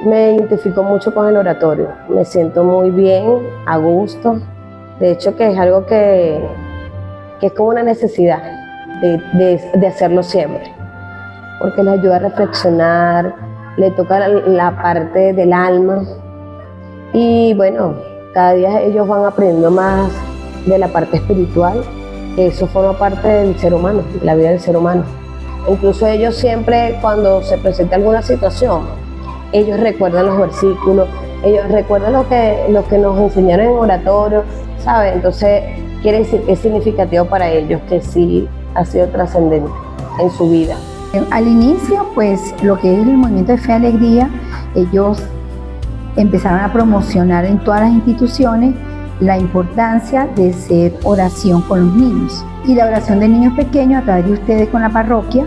Me identifico mucho con el oratorio, me siento muy bien, a gusto. De hecho, que es algo que es como una necesidad de hacerlo siempre, porque les ayuda a reflexionar, le toca la parte del alma y bueno, cada día ellos van aprendiendo más de la parte espiritual. Eso forma parte del ser humano, de la vida del ser humano. Incluso ellos siempre, cuando se presenta alguna situación, ellos recuerdan los versículos, ellos recuerdan lo que nos enseñaron en oratorio, ¿sabes? Entonces quiere decir que es significativo para ellos, que sí ha sido trascendente en su vida. Al inicio, pues lo que es el movimiento de Fe y Alegría, ellos empezaron a promocionar en todas las instituciones la importancia de hacer oración con los niños. Y la oración de niños pequeños a través de ustedes con la parroquia,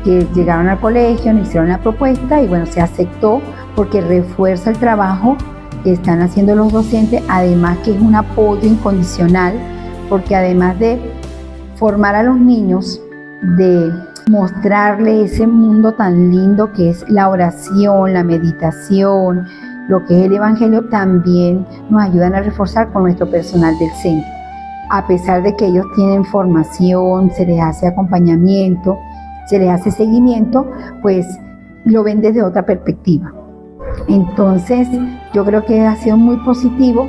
que llegaron al colegio, nos hicieron la propuesta y bueno, se aceptó porque refuerza el trabajo que están haciendo los docentes, además que es un apoyo incondicional, porque además de formar a los niños, de mostrarles ese mundo tan lindo que es la oración, la meditación, lo que es el Evangelio, también nos ayudan a reforzar con nuestro personal del centro. A pesar de que ellos tienen formación, se les hace acompañamiento, se les hace seguimiento, pues lo ven desde otra perspectiva. Entonces, yo creo que ha sido muy positivo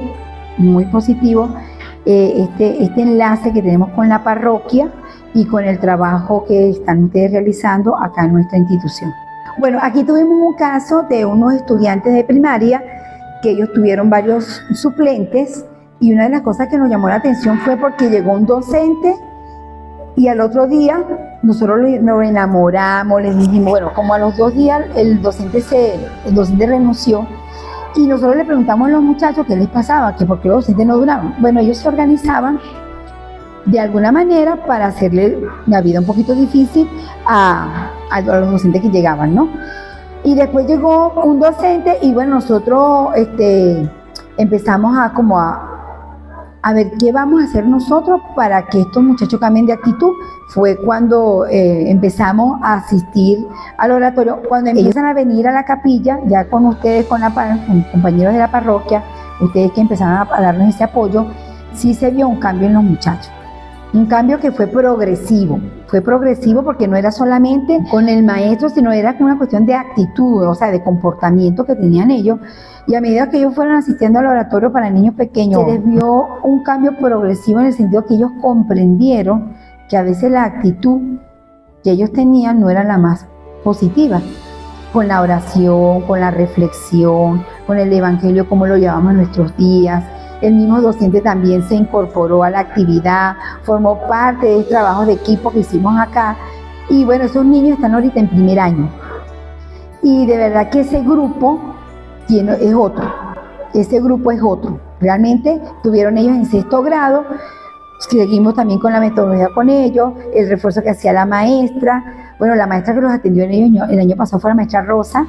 este enlace que tenemos con la parroquia y con el trabajo que están ustedes realizando acá en nuestra institución. Bueno, aquí tuvimos un caso de unos estudiantes de primaria que ellos tuvieron varios suplentes y una de las cosas que nos llamó la atención fue porque llegó un docente y al otro día nosotros nos enamoramos, les dijimos, bueno, como a los 2 días el docente renunció y nosotros le preguntamos a los muchachos qué les pasaba, que por qué los docentes no duraban. Bueno, ellos se organizaban de alguna manera para hacerle la vida un poquito difícil a los docentes que llegaban, ¿no? Y después llegó un docente y bueno, nosotros empezamos a ver qué vamos a hacer nosotros para que estos muchachos cambien de actitud. Fue cuando empezamos a asistir al oratorio, cuando empiezan a venir a la capilla, ya con ustedes, con compañeros de la parroquia, ustedes que empezaron a darnos ese apoyo, sí se vio un cambio en los muchachos. Un cambio que fue progresivo porque no era solamente con el maestro, sino era con una cuestión de actitud, o sea, de comportamiento que tenían ellos. Y a medida que ellos fueron asistiendo al oratorio para niños pequeños, se les vio un cambio progresivo en el sentido que ellos comprendieron que a veces la actitud que ellos tenían no era la más positiva. Con la oración, con la reflexión, con el evangelio, como lo llevamos en nuestros días. El mismo docente también se incorporó a la actividad, formó parte del trabajo de equipo que hicimos acá. Y bueno, esos niños están ahorita en primer año. Y de verdad que ese grupo es otro. Realmente tuvieron ellos en 6º grado, seguimos también con la metodología con ellos, el refuerzo que hacía la maestra. Bueno, la maestra que los atendió el año pasado fue la maestra Rosa.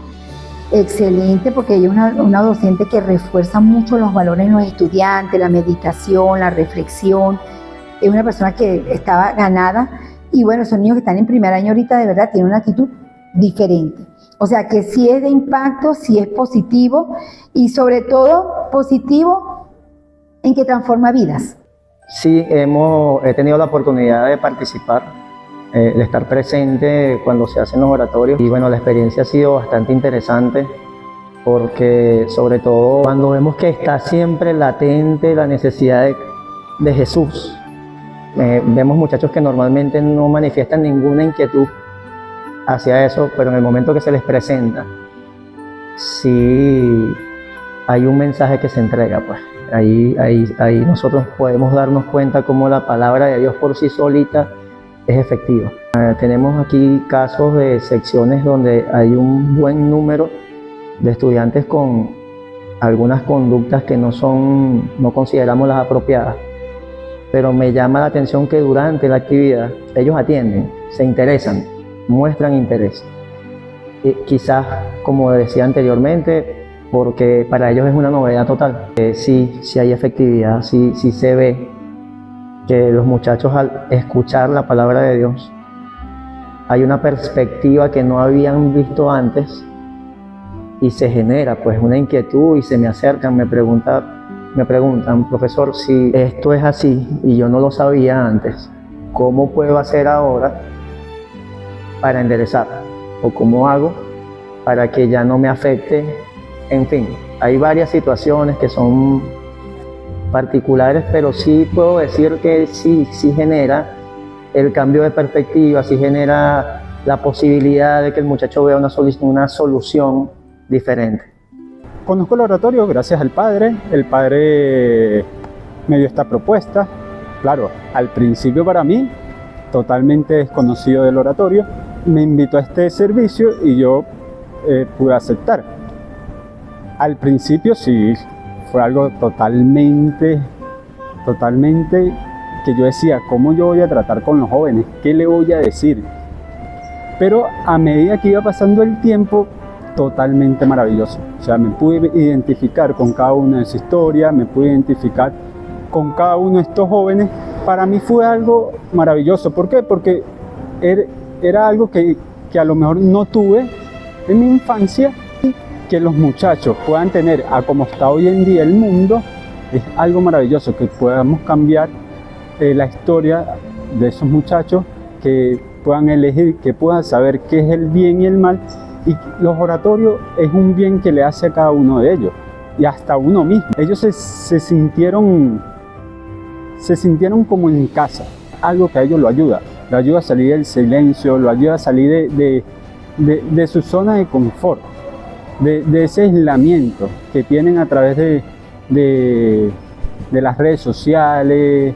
Excelente, porque ella es una docente que refuerza mucho los valores en los estudiantes, la meditación, la reflexión. Es una persona que estaba ganada y bueno, esos niños que están en primer año ahorita de verdad tienen una actitud diferente. O sea que sí es de impacto, sí es positivo y sobre todo positivo en que transforma vidas. Sí, he tenido la oportunidad de participar, de estar presente cuando se hacen los oratorios y bueno, la experiencia ha sido bastante interesante porque sobre todo cuando vemos que está siempre latente la necesidad de Jesús. Vemos muchachos que normalmente no manifiestan ninguna inquietud hacia eso, pero en el momento que se les presenta, sí hay un mensaje que se entrega, pues. Ahí nosotros podemos darnos cuenta cómo la palabra de Dios por sí solita es efectiva. Tenemos aquí casos de secciones donde hay un buen número de estudiantes con algunas conductas que no consideramos las apropiadas, pero me llama la atención que durante la actividad ellos atienden, se interesan, muestran interés. Quizás, como decía anteriormente, porque para ellos es una novedad total. Sí hay efectividad, sí se ve que los muchachos al escuchar la palabra de Dios hay una perspectiva que no habían visto antes y se genera pues una inquietud y se me acercan, me preguntan, profesor, si esto es así y yo no lo sabía antes, ¿cómo puedo hacer ahora para enderezar? ¿O cómo hago para que ya no me afecte? En fin, hay varias situaciones que son particulares, pero sí puedo decir que sí genera el cambio de perspectiva, sí genera la posibilidad de que el muchacho vea una solución diferente. Conozco el oratorio gracias al padre. El padre me dio esta propuesta. Claro, al principio para mí, totalmente desconocido del oratorio, me invitó a este servicio y yo pude aceptar. Al principio sí, fue algo totalmente que yo decía, ¿cómo yo voy a tratar con los jóvenes? ¿Qué le voy a decir? Pero a medida que iba pasando el tiempo, totalmente maravilloso. O sea, me pude identificar con cada una de su historia, me pude identificar con cada uno de estos jóvenes. Para mí fue algo maravilloso. ¿Por qué? Porque era algo que a lo mejor no tuve en mi infancia. Que los muchachos puedan tener a como está hoy en día el mundo, es algo maravilloso, que podamos cambiar la historia de esos muchachos, que puedan elegir, que puedan saber qué es el bien y el mal, y los oratorios es un bien que le hace a cada uno de ellos, y hasta uno mismo. Ellos se sintieron como en casa, algo que a ellos lo ayuda a salir del silencio, lo ayuda a salir de su zona de confort. De ese aislamiento que tienen a través de las redes sociales,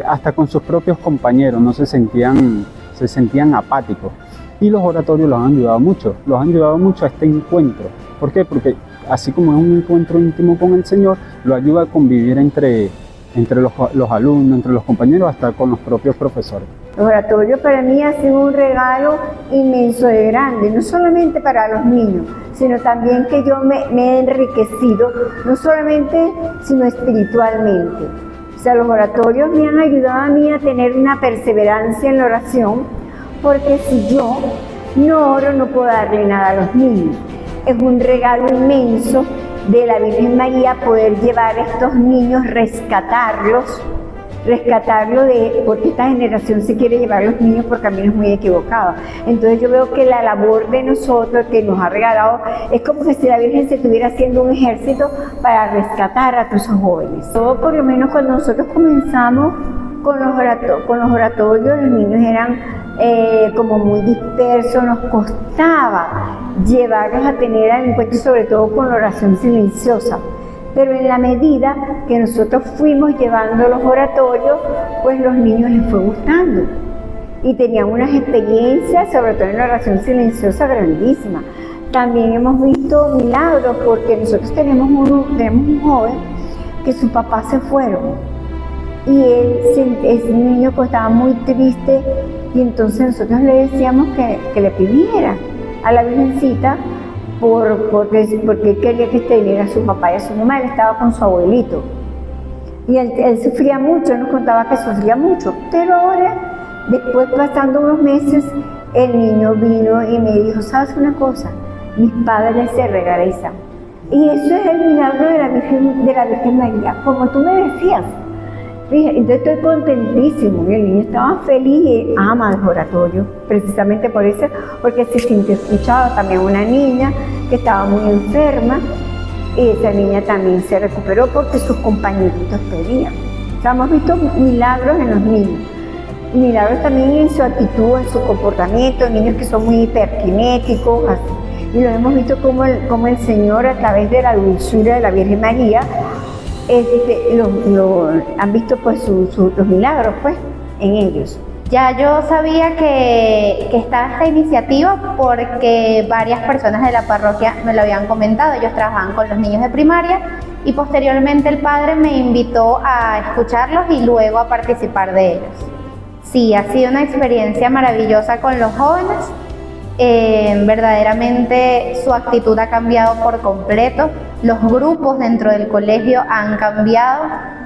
hasta con sus propios compañeros, no se sentían apáticos. Y los oratorios los han ayudado mucho a este encuentro. ¿Por qué? Porque así como es un encuentro íntimo con el Señor, lo ayuda a convivir entre los alumnos, entre los compañeros, hasta con los propios profesores. El oratorio para mí ha sido un regalo inmenso de grande, no solamente para los niños, sino también que yo me he enriquecido, no solamente, sino espiritualmente. O sea, los oratorios me han ayudado a mí a tener una perseverancia en la oración, porque si yo no oro, no puedo darle nada a los niños. Es un regalo inmenso de la Virgen María poder llevar a estos niños, rescatarlos porque esta generación se quiere llevar a los niños por caminos muy equivocados. Entonces yo veo que la labor de nosotros que nos ha regalado es como que si la Virgen se estuviera haciendo un ejército para rescatar a todos esos jóvenes. Todo, por lo menos cuando nosotros comenzamos con los oratorios, los niños eran como muy dispersos, nos costaba llevarlos a tener al encuentro, sobre todo con la oración silenciosa. Pero en la medida que nosotros fuimos llevando los oratorios, pues los niños les fue gustando. Y tenían unas experiencias, sobre todo en la oración silenciosa, grandísimas. También hemos visto milagros, porque nosotros tenemos un joven que sus papás se fueron. Y ese niño pues estaba muy triste, y entonces nosotros le decíamos que le pidiera a la Virgencita, porque él quería que teniera a su papá y a su mamá. Él estaba con su abuelito y él sufría mucho, él nos contaba que sufría mucho, pero ahora, después pasando unos meses, el niño vino y me dijo, ¿sabes una cosa? Mis padres se regresan. Y eso es el milagro de la Virgen María, como tú me decías. Fíjate, entonces estoy contentísimo, y el niño estaba feliz y ama el oratorio, precisamente por eso, porque se sintió escuchado. También una niña que estaba muy enferma, y esa niña también se recuperó porque sus compañeritos pedían. O sea, hemos visto milagros en los niños, y milagros también en su actitud, en su comportamiento, niños que son muy hiperkinéticos, y lo hemos visto como el Señor, a través de la dulzura de la Virgen María, han visto pues los milagros pues en ellos. Ya yo sabía que estaba esta iniciativa porque varias personas de la parroquia me lo habían comentado. Ellos trabajaban con los niños de primaria y posteriormente el padre me invitó a escucharlos y luego a participar de ellos. Sí, ha sido una experiencia maravillosa con los jóvenes. Verdaderamente su actitud ha cambiado por completo. Los grupos dentro del colegio han cambiado.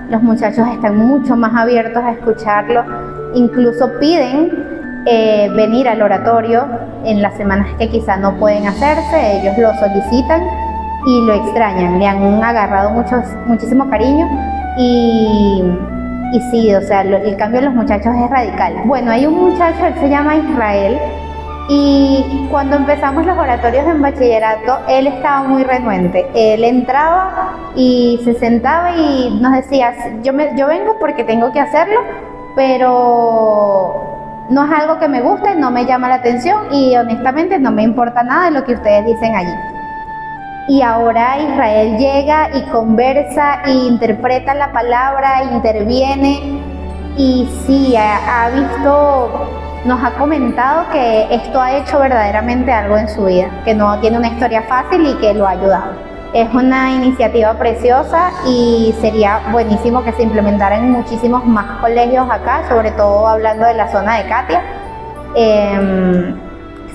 Los muchachos están mucho más abiertos a escucharlo. Incluso piden venir al oratorio en las semanas que quizá no pueden hacerse. Ellos lo solicitan y lo extrañan, le han agarrado muchísimo cariño y sí, o sea, el cambio en los muchachos es radical. Bueno, hay un muchacho, él se llama Israel, y cuando empezamos los oratorios en bachillerato, él estaba muy renuente. Él entraba y se sentaba y nos decía, yo vengo porque tengo que hacerlo, pero no es algo que me guste, no me llama la atención y honestamente no me importa nada de lo que ustedes dicen allí. Y ahora Israel llega y conversa e interpreta la palabra, interviene y sí, nos ha comentado que esto ha hecho verdaderamente algo en su vida, que no tiene una historia fácil y que lo ha ayudado. Es una iniciativa preciosa y sería buenísimo que se implementara en muchísimos más colegios acá, sobre todo hablando de la zona de Catia.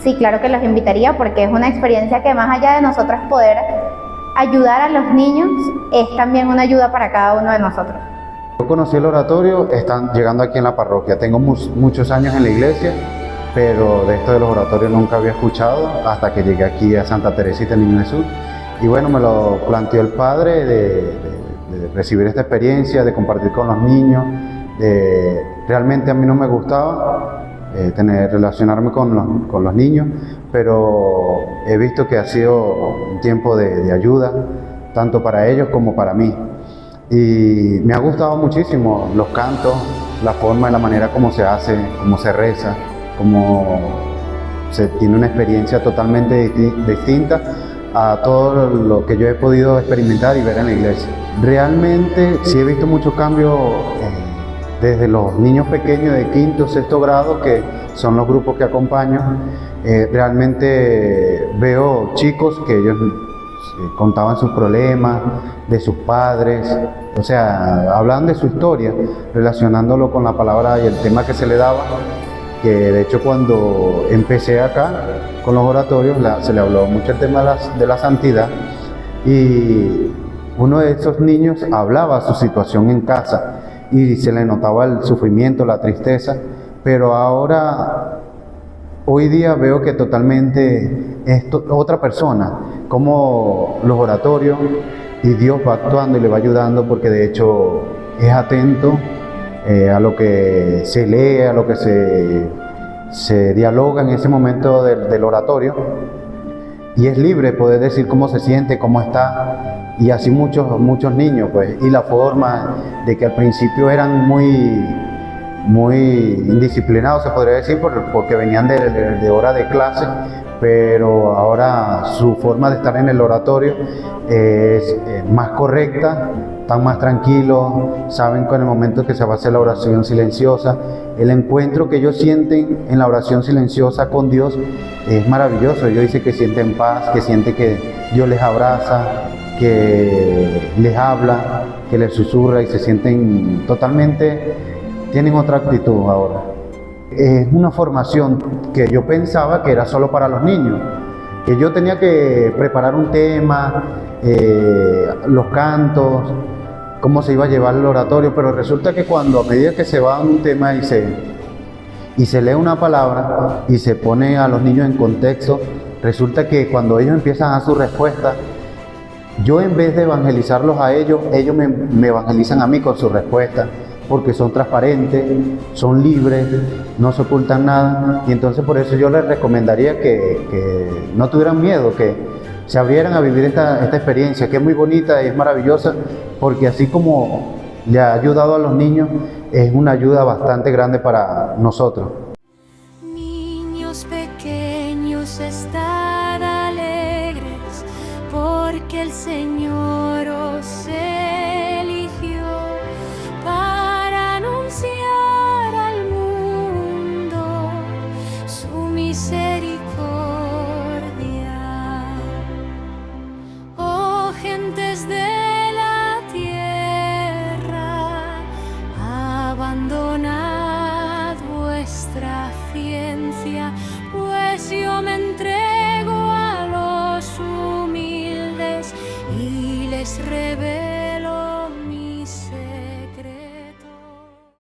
Sí, claro que los invitaría porque es una experiencia que más allá de nosotros poder ayudar a los niños, es también una ayuda para cada uno de nosotros. Yo conocí el oratorio están llegando aquí en la parroquia. Tengo muchos años en la iglesia, pero de esto de los oratorios nunca había escuchado hasta que llegué aquí a Santa Teresita, el Niño Jesús. Y bueno, me lo planteó el padre de recibir esta experiencia, de compartir con los niños. Realmente a mí no me gustaba relacionarme con los niños, pero he visto que ha sido un tiempo de ayuda, tanto para ellos como para mí. Y me ha gustado muchísimo los cantos, la forma y la manera como se hace, cómo se reza, cómo se tiene una experiencia totalmente distinta a todo lo que yo he podido experimentar y ver en la iglesia. Realmente sí he visto muchos cambios desde los niños pequeños de quinto, sexto grado, que son los grupos que acompaño. Realmente veo chicos que ellos contaban sus problemas, de sus padres, o sea, hablaban de su historia, relacionándolo con la palabra y el tema que se le daba, que de hecho cuando empecé acá con los oratorios se le habló mucho el tema de la santidad y uno de esos niños hablaba su situación en casa y se le notaba el sufrimiento, la tristeza, pero ahora, hoy día veo que totalmente es otra persona, como los oratorios y Dios va actuando y le va ayudando porque de hecho es atento a lo que se lee, a lo que se dialoga en ese momento del oratorio y es libre poder decir cómo se siente, cómo está y así muchos niños pues, y la forma de que al principio eran muy indisciplinados, se podría decir, porque venían de hora de clase, pero ahora su forma de estar en el oratorio es más correcta, están más tranquilos, saben que en el momento que se va a hacer la oración silenciosa, el encuentro que ellos sienten en la oración silenciosa con Dios es maravilloso. Ellos dicen que sienten paz, que sienten que Dios les abraza, que les habla, que les susurra y se sienten totalmente, tienen otra actitud ahora. Es una formación que yo pensaba que era solo para los niños, que yo tenía que preparar un tema, los cantos, cómo se iba a llevar el oratorio, pero resulta que cuando a medida que se va a un tema y se lee una palabra y se pone a los niños en contexto, resulta que cuando ellos empiezan a dar su respuesta, yo en vez de evangelizarlos a ellos me evangelizan a mí con su respuesta, porque son transparentes, son libres, no se ocultan nada, y entonces por eso yo les recomendaría que no tuvieran miedo, que se abrieran a vivir esta experiencia, que es muy bonita y es maravillosa, porque así como le ha ayudado a los niños, es una ayuda bastante grande para nosotros. Niños pequeños, estad alegres, porque el Señor os eligió para anunciar al mundo su misericordia. Oh gentes de la tierra, abandonad vuestra ciencia, pues yo me entrego a los humildes y les revelo